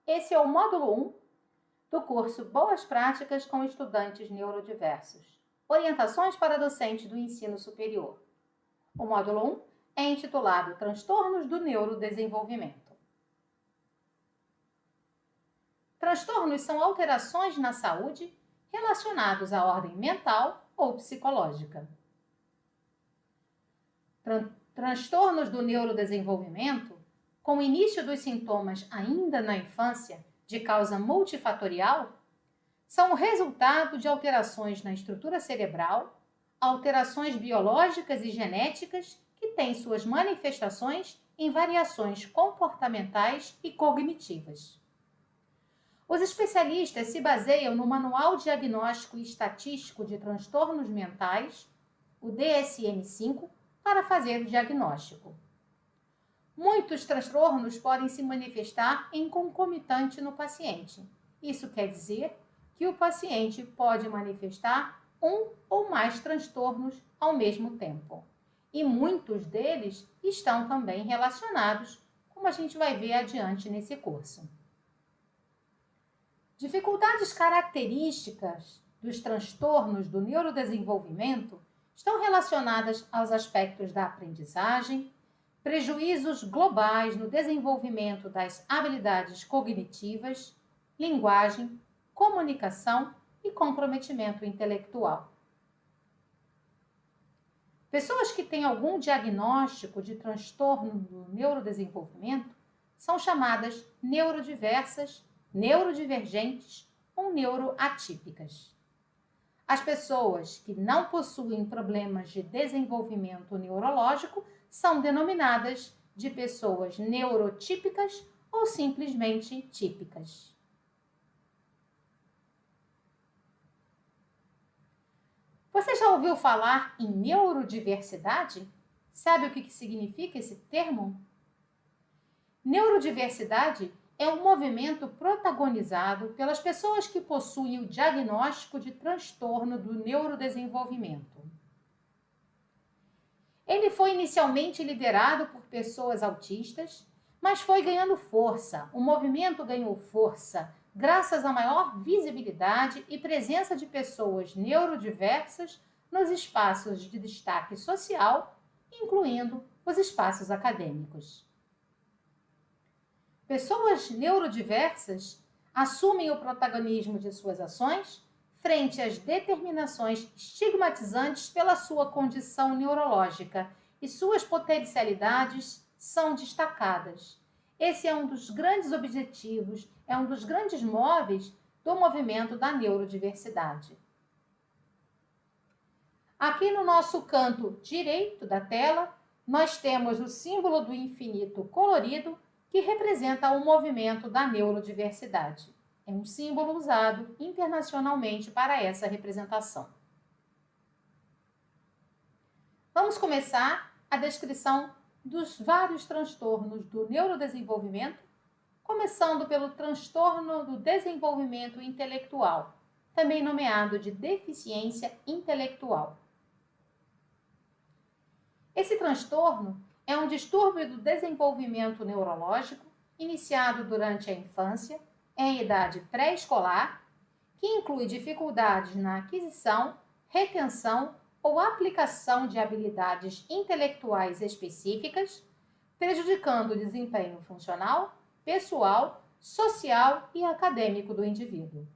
Esse é o módulo 1 do curso Boas Práticas com Estudantes Neurodiversos. Orientações para docentes do ensino superior. O módulo 1 é intitulado Transtornos do Neurodesenvolvimento. Transtornos são alterações na saúde relacionados à ordem mental ou psicológica. Transtornos do neurodesenvolvimento, com o início dos sintomas ainda na infância, de causa multifatorial, são o resultado de alterações na estrutura cerebral, alterações biológicas e genéticas que têm suas manifestações em variações comportamentais e cognitivas. Os especialistas se baseiam no Manual Diagnóstico e Estatístico de Transtornos Mentais, o DSM-5, para fazer o diagnóstico. Muitos transtornos podem se manifestar em concomitante no paciente. Isso quer dizer que o paciente pode manifestar um ou mais transtornos ao mesmo tempo. E muitos deles estão também relacionados, como a gente vai ver adiante nesse curso. Dificuldades características dos transtornos do neurodesenvolvimento estão relacionadas aos aspectos da aprendizagem, prejuízos globais no desenvolvimento das habilidades cognitivas, linguagem, comunicação e comprometimento intelectual. Pessoas que têm algum diagnóstico de transtorno do neurodesenvolvimento são chamadas neurodiversas, neurodivergentes ou neuroatípicas. As pessoas que não possuem problemas de desenvolvimento neurológico são denominadas de pessoas neurotípicas ou simplesmente típicas. Você já ouviu falar em neurodiversidade? Sabe o que significa esse termo? Neurodiversidade é um movimento protagonizado pelas pessoas que possuem o diagnóstico de transtorno do neurodesenvolvimento. Ele foi inicialmente liderado por pessoas autistas, mas foi ganhando força. O movimento ganhou força graças à maior visibilidade e presença de pessoas neurodiversas nos espaços de destaque social, incluindo os espaços acadêmicos. Pessoas neurodiversas assumem o protagonismo de suas ações frente às determinações estigmatizantes pela sua condição neurológica e suas potencialidades são destacadas. Esse é um dos grandes objetivos, é um dos grandes móveis do movimento da neurodiversidade. Aqui no nosso canto direito da tela, nós temos o símbolo do infinito colorido que representa o movimento da neurodiversidade. É um símbolo usado internacionalmente para essa representação. Vamos começar a descrição dos vários transtornos do neurodesenvolvimento, começando pelo transtorno do desenvolvimento intelectual, também nomeado de deficiência intelectual. Esse transtorno é um distúrbio do desenvolvimento neurológico iniciado durante a infância, em idade pré-escolar, que inclui dificuldades na aquisição, retenção ou aplicação de habilidades intelectuais específicas, prejudicando o desempenho funcional, pessoal, social e acadêmico do indivíduo.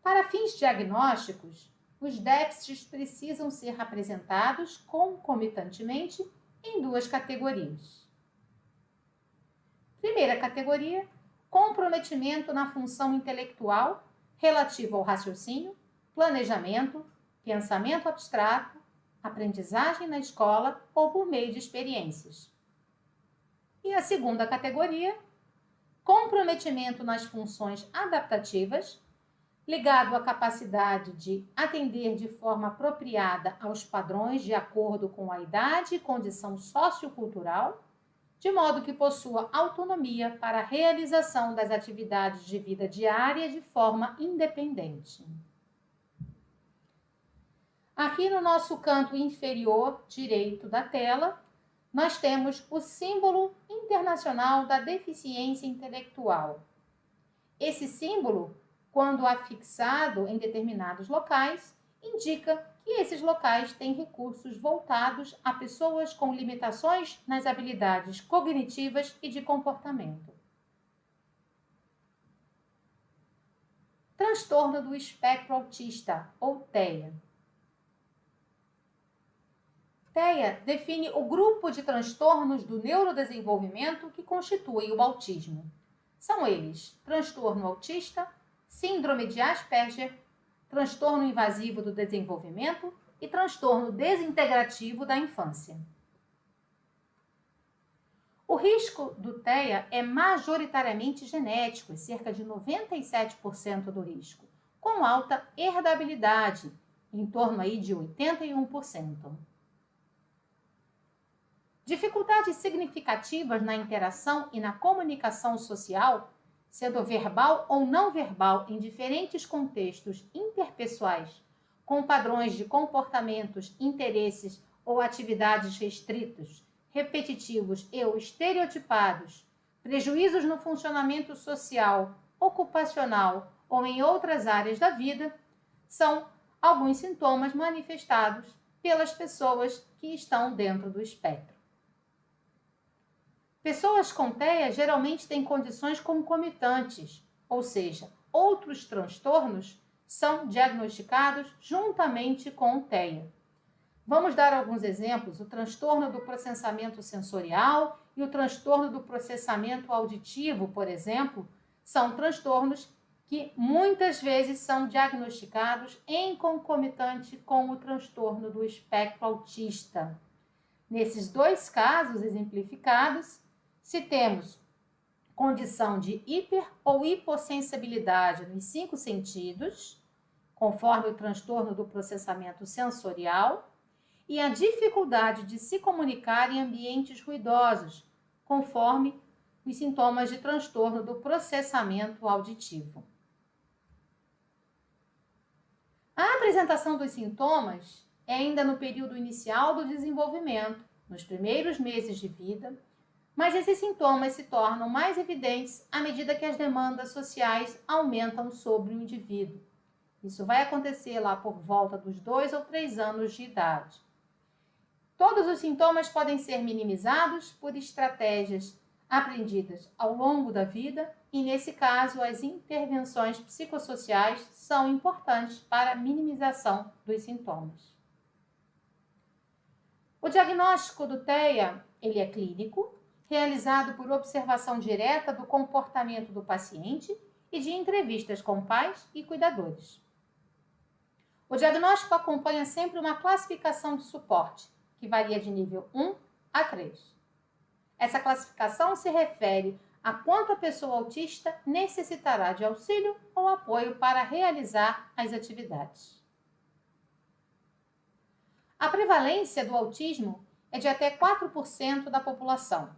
Para fins diagnósticos, os déficits precisam ser apresentados concomitantemente em duas categorias. Primeira categoria, comprometimento na função intelectual relativo ao raciocínio, planejamento, pensamento abstrato, aprendizagem na escola ou por meio de experiências. E a segunda categoria, comprometimento nas funções adaptativas, ligado à capacidade de atender de forma apropriada aos padrões de acordo com a idade e condição sociocultural, de modo que possua autonomia para a realização das atividades de vida diária de forma independente. Aqui no nosso canto inferior direito da tela, nós temos o símbolo internacional da deficiência intelectual. Esse símbolo, quando afixado em determinados locais, indica que esses locais têm recursos voltados a pessoas com limitações nas habilidades cognitivas e de comportamento. Transtorno do espectro autista, ou TEA. TEA define o grupo de transtornos do neurodesenvolvimento que constituem o autismo. São eles: transtorno autista, síndrome de Asperger, transtorno invasivo do desenvolvimento e transtorno desintegrativo da infância. O risco do TEA é majoritariamente genético, cerca de 97% do risco, com alta herdabilidade, em torno aí de 81%. Dificuldades significativas na interação e na comunicação social, sendo verbal ou não verbal em diferentes contextos interpessoais, com padrões de comportamentos, interesses ou atividades restritos, repetitivos e ou estereotipados, prejuízos no funcionamento social, ocupacional ou em outras áreas da vida, são alguns sintomas manifestados pelas pessoas que estão dentro do espectro. Pessoas com TEA geralmente têm condições concomitantes, ou seja, outros transtornos são diagnosticados juntamente com o TEA. Vamos dar alguns exemplos: o transtorno do processamento sensorial e o transtorno do processamento auditivo, por exemplo, são transtornos que muitas vezes são diagnosticados em concomitante com o transtorno do espectro autista. Nesses dois casos exemplificados, se temos condição de hiper ou hipossensibilidade nos 5 sentidos, conforme o transtorno do processamento sensorial, e a dificuldade de se comunicar em ambientes ruidosos, conforme os sintomas de transtorno do processamento auditivo. A apresentação dos sintomas é ainda no período inicial do desenvolvimento, nos primeiros meses de vida, mas esses sintomas se tornam mais evidentes à medida que as demandas sociais aumentam sobre o indivíduo. Isso vai acontecer lá por volta dos 2 ou 3 anos de idade. Todos os sintomas podem ser minimizados por estratégias aprendidas ao longo da vida e, nesse caso, as intervenções psicossociais são importantes para a minimização dos sintomas. O diagnóstico do TEA, ele é clínico, realizado por observação direta do comportamento do paciente e de entrevistas com pais e cuidadores. O diagnóstico acompanha sempre uma classificação de suporte, que varia de nível 1 a 3. Essa classificação se refere a quanto a pessoa autista necessitará de auxílio ou apoio para realizar as atividades. A prevalência do autismo é de até 4% da população.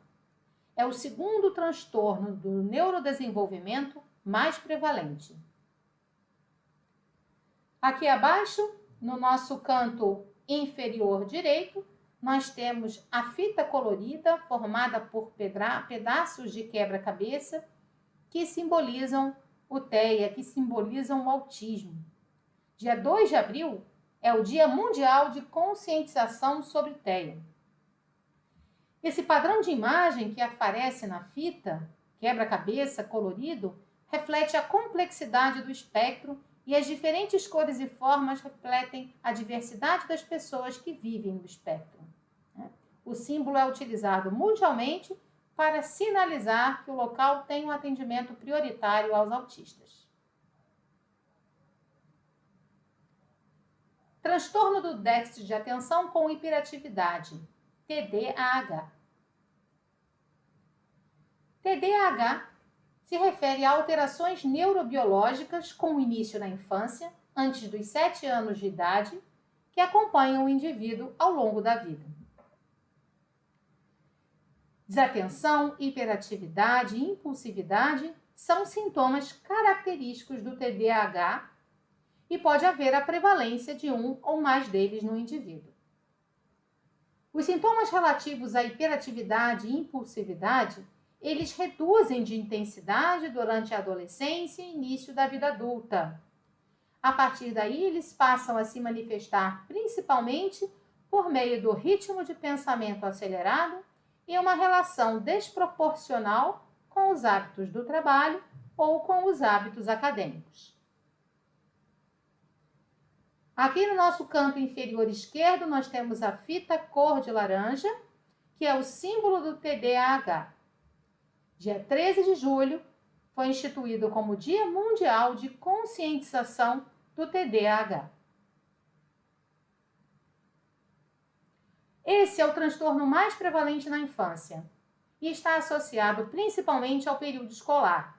É o segundo transtorno do neurodesenvolvimento mais prevalente. Aqui abaixo, no nosso canto inferior direito, nós temos a fita colorida formada por pedaços de quebra-cabeça que simbolizam o TEA, que simbolizam o autismo. Dia 2 de abril é o Dia Mundial de Conscientização sobre TEA. Esse padrão de imagem que aparece na fita, quebra-cabeça colorido, reflete a complexidade do espectro e as diferentes cores e formas refletem a diversidade das pessoas que vivem no espectro. O símbolo é utilizado mundialmente para sinalizar que o local tem um atendimento prioritário aos autistas. Transtorno do déficit de atenção com hiperatividade, TDAH. TDAH se refere a alterações neurobiológicas com início na infância, antes dos 7 anos de idade, que acompanham o indivíduo ao longo da vida. Desatenção, hiperatividade e impulsividade são sintomas característicos do TDAH e pode haver a prevalência de um ou mais deles no indivíduo. Os sintomas relativos à hiperatividade e impulsividade, eles reduzem de intensidade durante a adolescência e início da vida adulta. A partir daí, eles passam a se manifestar principalmente por meio do ritmo de pensamento acelerado e uma relação desproporcional com os hábitos do trabalho ou com os hábitos acadêmicos. Aqui no nosso canto inferior esquerdo, nós temos a fita cor de laranja, que é o símbolo do TDAH. Dia 13 de julho foi instituído como Dia Mundial de Conscientização do TDAH. Esse é o transtorno mais prevalente na infância e está associado principalmente ao período escolar.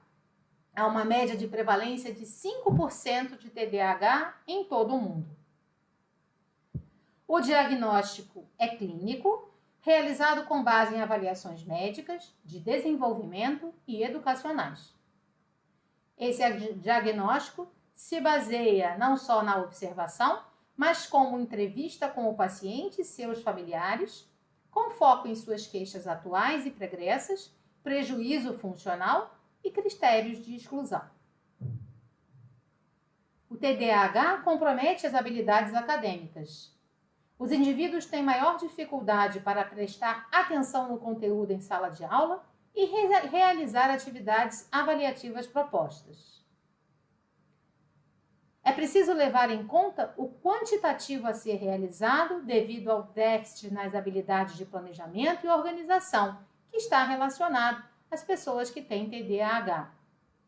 Há uma média de prevalência de 5% de TDAH em todo o mundo. O diagnóstico é clínico, realizado com base em avaliações médicas, de desenvolvimento e educacionais. Esse diagnóstico se baseia não só na observação, mas como entrevista com o paciente e seus familiares, com foco em suas queixas atuais e pregressas, prejuízo funcional e critérios de exclusão. O TDAH compromete as habilidades acadêmicas. Os indivíduos têm maior dificuldade para prestar atenção no conteúdo em sala de aula e realizar atividades avaliativas propostas. É preciso levar em conta o quantitativo a ser realizado devido ao déficit nas habilidades de planejamento e organização, que está relacionado às pessoas que têm TDAH.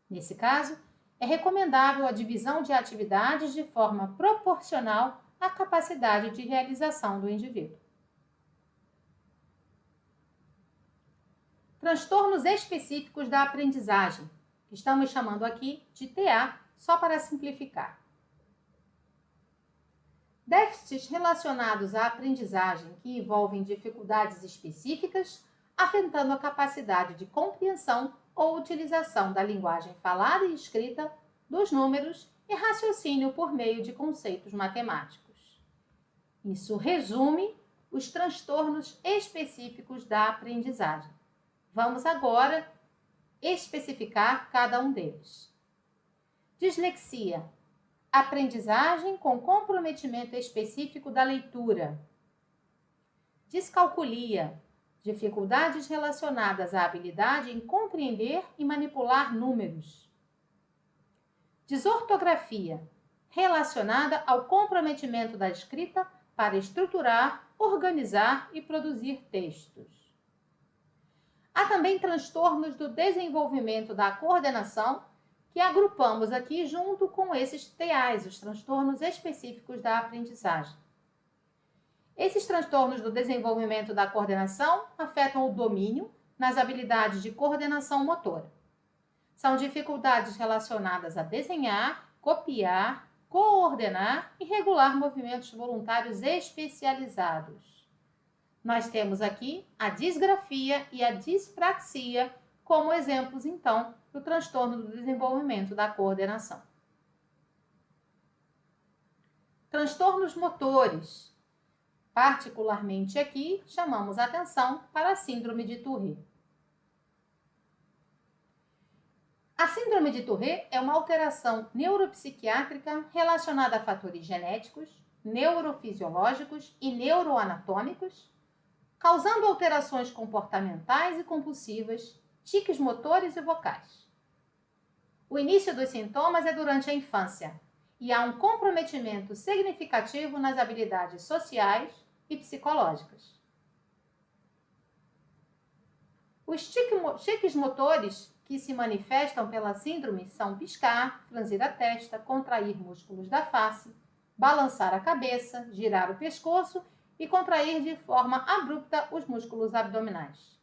Nesse caso, é recomendável a divisão de atividades de forma proporcional à capacidade de realização do indivíduo. Transtornos específicos da aprendizagem, que estamos chamando aqui de TA, só para simplificar. Déficits relacionados à aprendizagem que envolvem dificuldades específicas, afetando a capacidade de compreensão ou utilização da linguagem falada e escrita, dos números e raciocínio por meio de conceitos matemáticos. Isso resume os transtornos específicos da aprendizagem. Vamos agora especificar cada um deles. Dislexia. Aprendizagem com comprometimento específico da leitura. Descalculia. Dificuldades relacionadas à habilidade em compreender e manipular números. Desortografia. Relacionada ao comprometimento da escrita para estruturar, organizar e produzir textos. Há também transtornos do desenvolvimento da coordenação, que agrupamos aqui junto com esses TAs, os transtornos específicos da aprendizagem. Esses transtornos do desenvolvimento da coordenação afetam o domínio nas habilidades de coordenação motora. São dificuldades relacionadas a desenhar, copiar, coordenar e regular movimentos voluntários especializados. Nós temos aqui a disgrafia e a dispraxia como exemplos, então, do transtorno do desenvolvimento da coordenação. Transtornos motores. Particularmente aqui, chamamos atenção para a síndrome de Tourette. A síndrome de Tourette é uma alteração neuropsiquiátrica relacionada a fatores genéticos, neurofisiológicos e neuroanatômicos, causando alterações comportamentais e compulsivas, tiques motores e vocais. O início dos sintomas é durante a infância e há um comprometimento significativo nas habilidades sociais e psicológicas. Os tiques motores que se manifestam pela síndrome são piscar, franzir a testa, contrair músculos da face, balançar a cabeça, girar o pescoço e contrair de forma abrupta os músculos abdominais.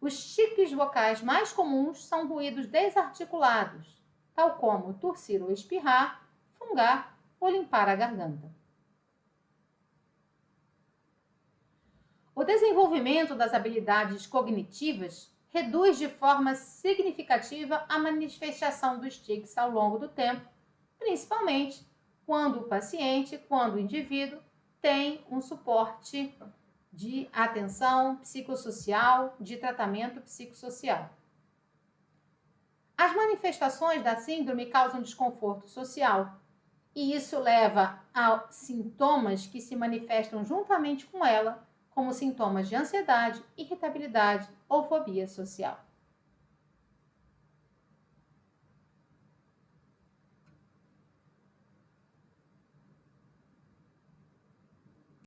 Os tiques vocais mais comuns são ruídos desarticulados, tal como tossir ou espirrar, fungar ou limpar a garganta. O desenvolvimento das habilidades cognitivas reduz de forma significativa a manifestação dos tiques ao longo do tempo, principalmente quando o indivíduo tem um suporte de atenção psicossocial, de tratamento psicossocial. As manifestações da síndrome causam desconforto social, e isso leva a sintomas que se manifestam juntamente com ela, como sintomas de ansiedade, irritabilidade ou fobia social.